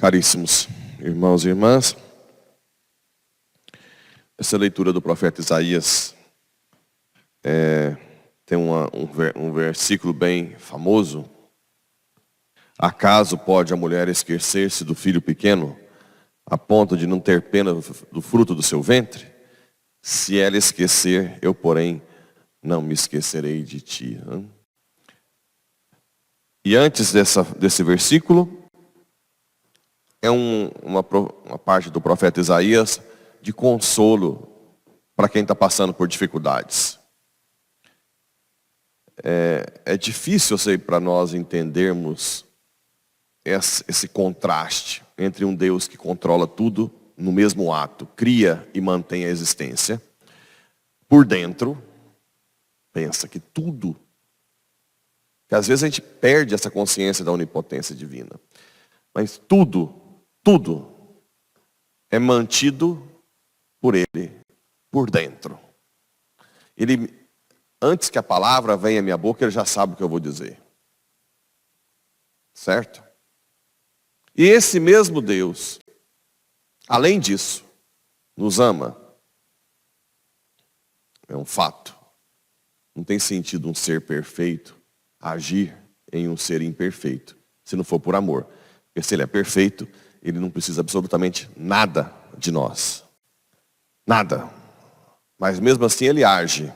Caríssimos irmãos e irmãs, essa leitura do profeta Isaías tem um versículo bem famoso. Acaso pode a mulher esquecer-se do filho pequeno, a ponto de não ter pena do fruto do seu ventre? Se ela esquecer, eu, porém, não me esquecerei de ti. E antes desse versículo, é uma parte do profeta Isaías de consolo para quem está passando por dificuldades. É difícil, eu sei, para nós entendermos esse contraste entre um Deus que controla tudo no mesmo ato, cria e mantém a existência. Por dentro, pensa que tudo, que às vezes a gente perde essa consciência da onipotência divina, mas tudo é mantido por Ele, por dentro. Ele, antes que a palavra venha à minha boca, Ele já sabe o que eu vou dizer. Certo? E esse mesmo Deus, além disso, nos ama. É um fato. Não tem sentido um ser perfeito agir em um ser imperfeito, se não for por amor. Porque se Ele é perfeito, Ele não precisa absolutamente nada de nós. Nada. Mas mesmo assim Ele age.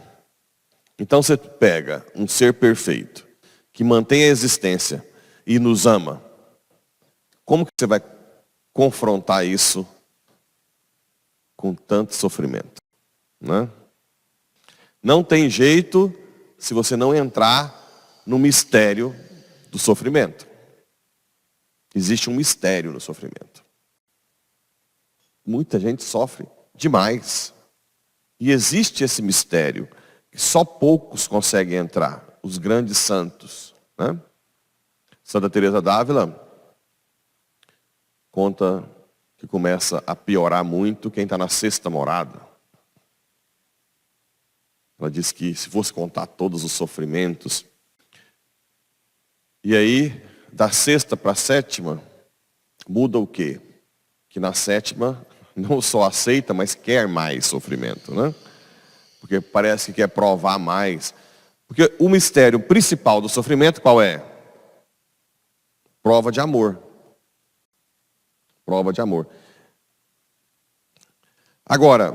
Então você pega um ser perfeito, que mantém a existência e nos ama. Como que você vai confrontar isso com tanto sofrimento? Né? Não tem jeito se você não entrar no mistério do sofrimento. Existe um mistério no sofrimento. Muita gente sofre demais. E existe esse mistério que só poucos conseguem entrar. Os grandes santos. Né? Santa Teresa d'Ávila conta que começa a piorar muito quem está na sexta morada. Ela diz que se fosse contar todos os sofrimentos, e aí, da sexta para a sétima, muda o quê? Que na sétima não só aceita, mas quer mais sofrimento, né? Porque parece que quer provar mais. Porque o mistério principal do sofrimento qual é? Prova de amor. Prova de amor. Agora,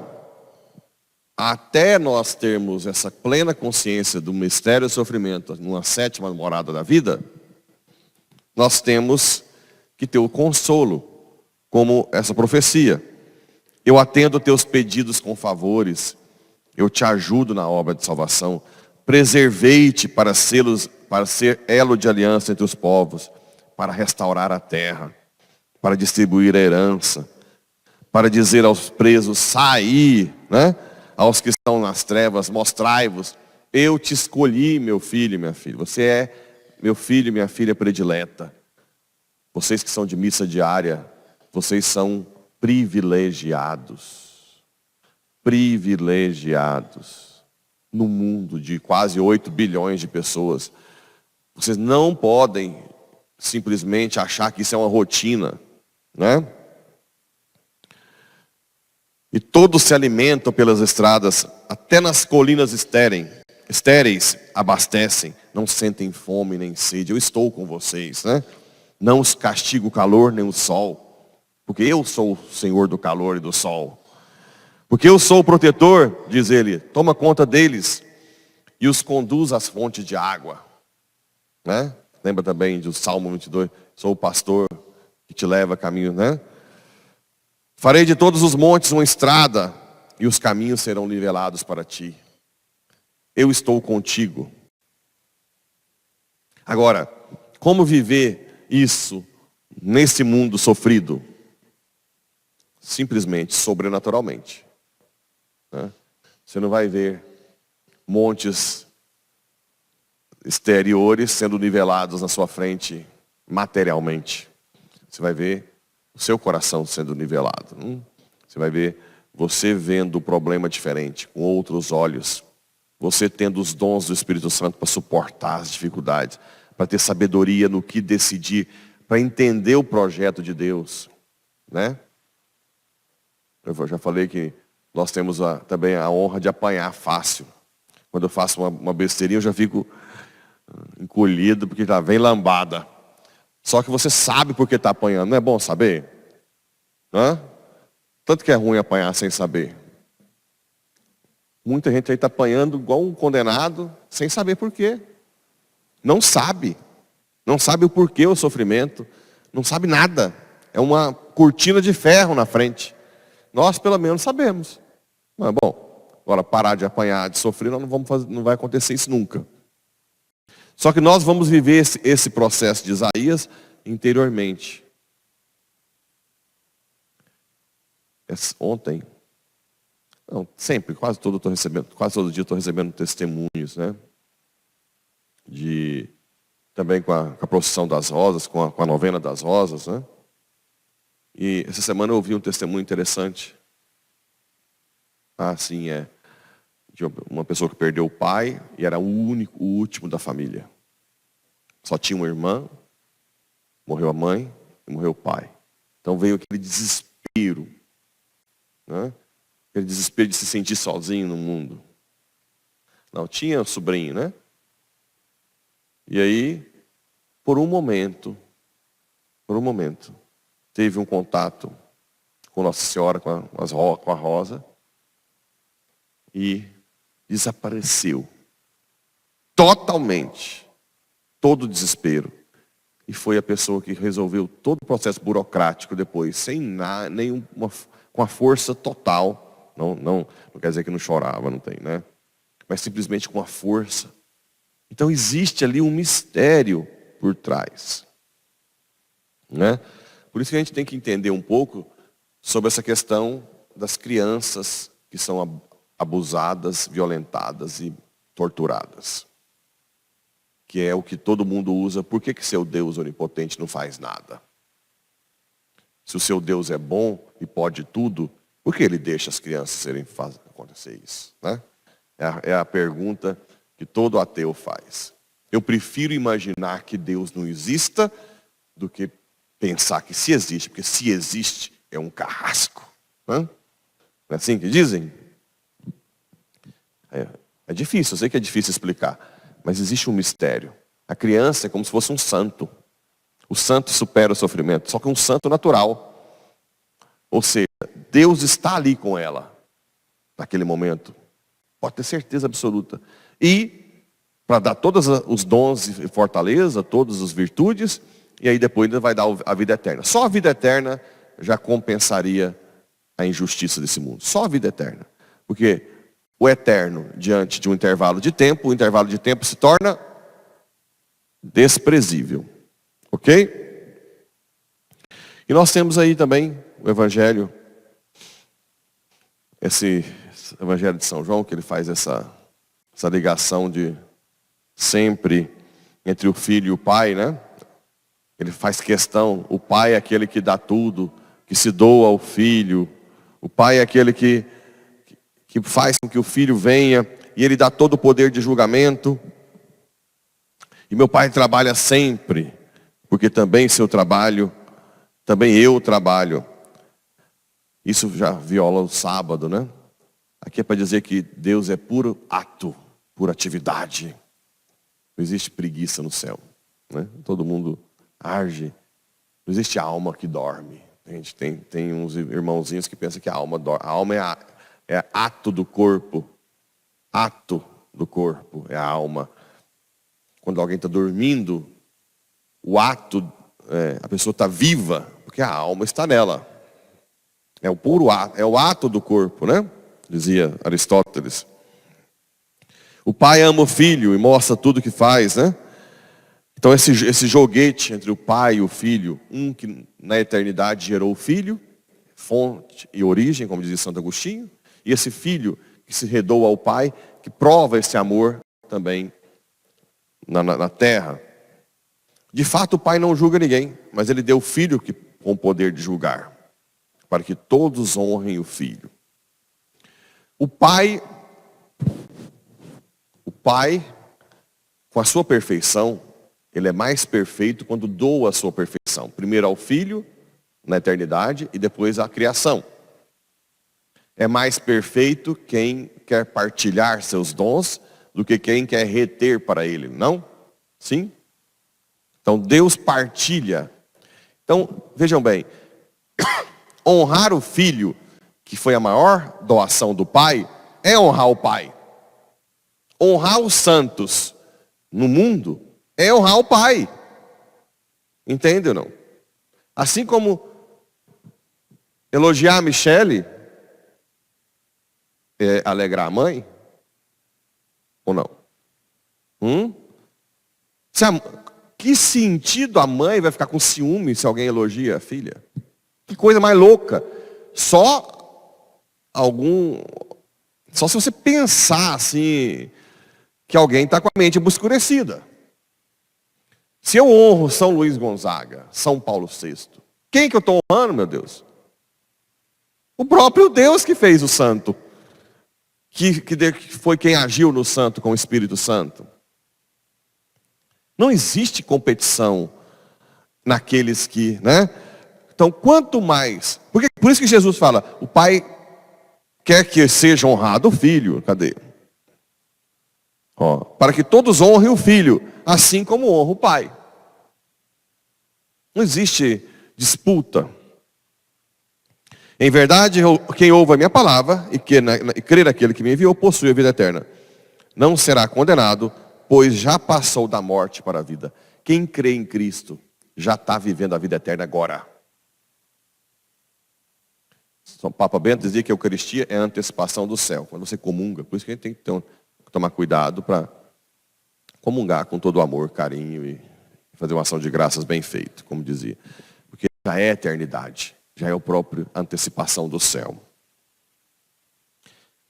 até nós termos essa plena consciência do mistério do sofrimento numa sétima morada da vida, nós temos que ter o consolo, como essa profecia. Eu atendo teus pedidos com favores, eu te ajudo na obra de salvação, preservei-te para ser elo de aliança entre os povos, para restaurar a terra, para distribuir a herança, para dizer aos presos, saí, né? Aos que estão nas trevas, mostrai-vos, eu te escolhi, meu filho e minha filha, você é meu filho e minha filha predileta. Vocês que são de missa diária, vocês são privilegiados. Privilegiados. No mundo de quase 8 bilhões de pessoas. Vocês não podem simplesmente achar que isso é uma rotina, né? E todos se alimentam pelas estradas, até nas colinas estéreis abastecem, não sentem fome nem sede. Eu estou com vocês, né? Não os castigo o calor nem o sol, porque eu sou o Senhor do calor e do sol. Porque eu sou o protetor, diz ele, toma conta deles e os conduz às fontes de água. Né? Lembra também do Salmo 22, sou o pastor que te leva a caminho, né? Farei de todos os montes uma estrada e os caminhos serão nivelados para ti. Eu estou contigo. Agora, como viver isso nesse mundo sofrido? Simplesmente, sobrenaturalmente. Né? Você não vai ver montes exteriores sendo nivelados na sua frente materialmente. Você vai ver o seu coração sendo nivelado. Você vai ver você vendo o problema diferente, com outros olhos. Você tendo os dons do Espírito Santo para suportar as dificuldades, para ter sabedoria no que decidir, para entender o projeto de Deus, né? Eu já falei que nós temos também a honra de apanhar fácil. Quando eu faço uma besteirinha, eu já fico encolhido, porque já vem lambada. Só que você sabe por que está apanhando, não é bom saber? Hã? Tanto que é ruim apanhar sem saber. Muita gente aí está apanhando igual um condenado, sem saber por quê. Não sabe. Não sabe o porquê o sofrimento. Não sabe nada. É uma cortina de ferro na frente. Nós pelo menos sabemos. Não é bom. Agora parar de apanhar, de sofrer, nós não vamos fazer, não vai acontecer isso nunca. Só que nós vamos viver esse processo de Isaías interiormente. Ontem, não, sempre, quase todo dia estou recebendo testemunhos, né? Também com a procissão das rosas, com a novena das rosas, né? E essa semana eu ouvi um testemunho interessante. De uma pessoa que perdeu o pai e era o último da família. Só tinha uma irmã, morreu a mãe e morreu o pai. Então veio aquele desespero, né? Aquele desespero de se sentir sozinho no mundo. Não, tinha sobrinho, né? E aí, por um momento, teve um contato com Nossa Senhora, com a Rosa, e desapareceu. Totalmente. Todo o desespero. E foi a pessoa que resolveu todo o processo burocrático depois, sem com a força total. Não quer dizer que não chorava, não tem, né? Mas simplesmente com a força. Então existe ali um mistério por trás, né? Por isso que a gente tem que entender um pouco sobre essa questão das crianças que são abusadas, violentadas e torturadas. Que é o que todo mundo usa. Por que seu Deus onipotente não faz nada? Se o seu Deus é bom e pode tudo, por que ele deixa as crianças acontecer isso, né? É a pergunta que todo ateu faz. Eu prefiro imaginar que Deus não exista do que pensar que se existe, porque se existe é um carrasco. Não é assim que dizem? É difícil, eu sei que é difícil explicar, mas existe um mistério. A criança é como se fosse um santo. O santo supera o sofrimento, só que um santo natural. Ou seja, Deus está ali com ela, naquele momento. Pode ter certeza absoluta. E para dar todos os dons e fortaleza, todas as virtudes, e aí depois ainda vai dar a vida eterna. Só a vida eterna já compensaria a injustiça desse mundo. Só a vida eterna. Porque o eterno, diante de um intervalo de tempo, o intervalo de tempo se torna desprezível. Ok? E nós temos aí também o Evangelho, esse Evangelho de São João, que ele faz essa ligação de sempre entre o filho e o pai, né? Ele faz questão, o pai é aquele que dá tudo, que se doa ao filho. O pai é aquele que faz com que o filho venha, e ele dá todo o poder de julgamento. E meu pai trabalha sempre, porque também também eu trabalho. Isso já viola o sábado, né? Aqui é para dizer que Deus é puro ato, pura atividade. Não existe preguiça no céu, né? Todo mundo arge. Não existe alma que dorme. A gente tem uns irmãozinhos que pensam que a alma dorme. A alma é ato do corpo. Ato do corpo é a alma. Quando alguém está dormindo, o ato, a pessoa está viva, porque a alma está nela. É o puro ato, é o ato do corpo, né? Dizia Aristóteles. O pai ama o filho e mostra tudo o que faz, né? Então esse joguete entre o pai e o filho, um que na eternidade gerou o filho, fonte e origem, como dizia Santo Agostinho, e esse filho que se redoa ao pai, que prova esse amor também na terra. De fato, o pai não julga ninguém, mas ele deu o filho com o poder de julgar, para que todos honrem o filho. O pai, com a sua perfeição, Ele é mais perfeito quando doa a sua perfeição. Primeiro ao Filho, na eternidade, e depois à criação. É mais perfeito quem quer partilhar seus dons do que quem quer reter para ele, não? Sim? Então Deus partilha. Então, vejam bem, honrar o Filho, que foi a maior doação do Pai, é honrar o Pai. Honrar os santos no mundo é honrar o Pai. Entende ou não? Assim como elogiar a Michele é alegrar a mãe? Ou não? Que sentido a mãe vai ficar com ciúme se alguém elogia a filha? Que coisa mais louca. Só se você pensar assim, que alguém está com a mente obscurecida. Se eu honro São Luís Gonzaga, São Paulo VI, quem que eu estou honrando, meu Deus? O próprio Deus que fez o santo. Que foi quem agiu no santo com o Espírito Santo. Não existe competição naqueles que, né? Então, quanto mais... Por isso que Jesus fala, o Pai quer que seja honrado o Filho. Cadê? Para que todos honrem o Filho, assim como honra o Pai. Não existe disputa. Em verdade, quem ouve a minha palavra e crê naquele que me enviou, possui a vida eterna. Não será condenado, pois já passou da morte para a vida. Quem crê em Cristo já está vivendo a vida eterna agora. São Papa Bento dizia que a Eucaristia é a antecipação do céu. Quando você comunga, por isso que a gente tem que tomar cuidado para comungar com todo o amor, carinho e fazer uma ação de graças bem feita, como dizia. Porque já é eternidade. Já é a própria antecipação do céu.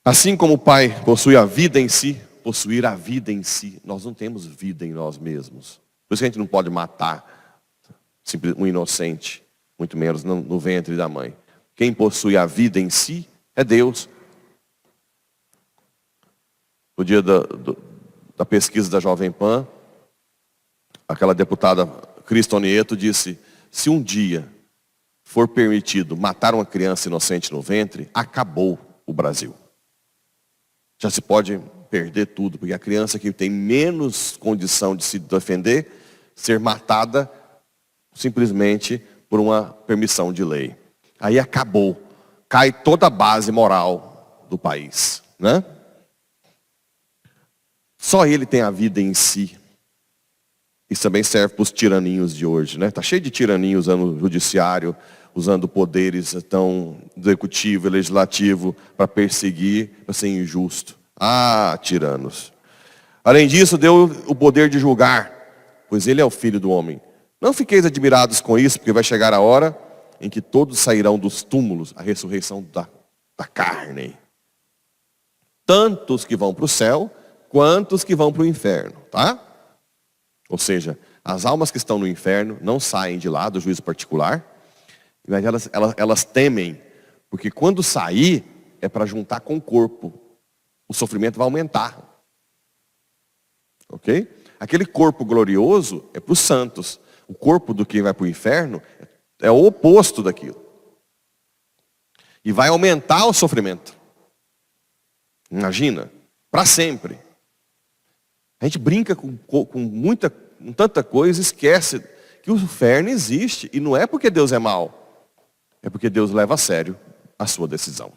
Assim como o Pai possui a vida em si, possuir a vida em si, nós não temos vida em nós mesmos. Por isso que a gente não pode matar um inocente, muito menos no ventre da mãe. Quem possui a vida em si é Deus. No dia da pesquisa da Jovem Pan, aquela deputada Cristonieto disse, se um dia for permitido matar uma criança inocente no ventre, acabou o Brasil. Já se pode perder tudo, porque a criança que tem menos condição de se defender, ser matada simplesmente por uma permissão de lei. Aí acabou. Cai toda a base moral do país, né? Só ele tem a vida em si. Isso também serve para os tiraninhos de hoje, né? Está cheio de tiraninhos usando o judiciário, usando poderes tão executivo e legislativo para perseguir, para ser injusto. Ah, tiranos. Além disso, deu o poder de julgar, pois ele é o Filho do homem. Não fiqueis admirados com isso, porque vai chegar a hora em que todos sairão dos túmulos, a ressurreição da carne. Tanto os que vão para o céu, quanto os que vão para o inferno, tá? Ou seja, as almas que estão no inferno não saem de lá do juízo particular, mas elas temem, porque quando sair é para juntar com o corpo. O sofrimento vai aumentar. Ok? Aquele corpo glorioso é para os santos. O corpo do que vai para o inferno é o oposto daquilo. E vai aumentar o sofrimento. Imagina, para sempre. A gente brinca com tanta coisa, esquece que o inferno existe. E não é porque Deus é mau. É porque Deus leva a sério a sua decisão.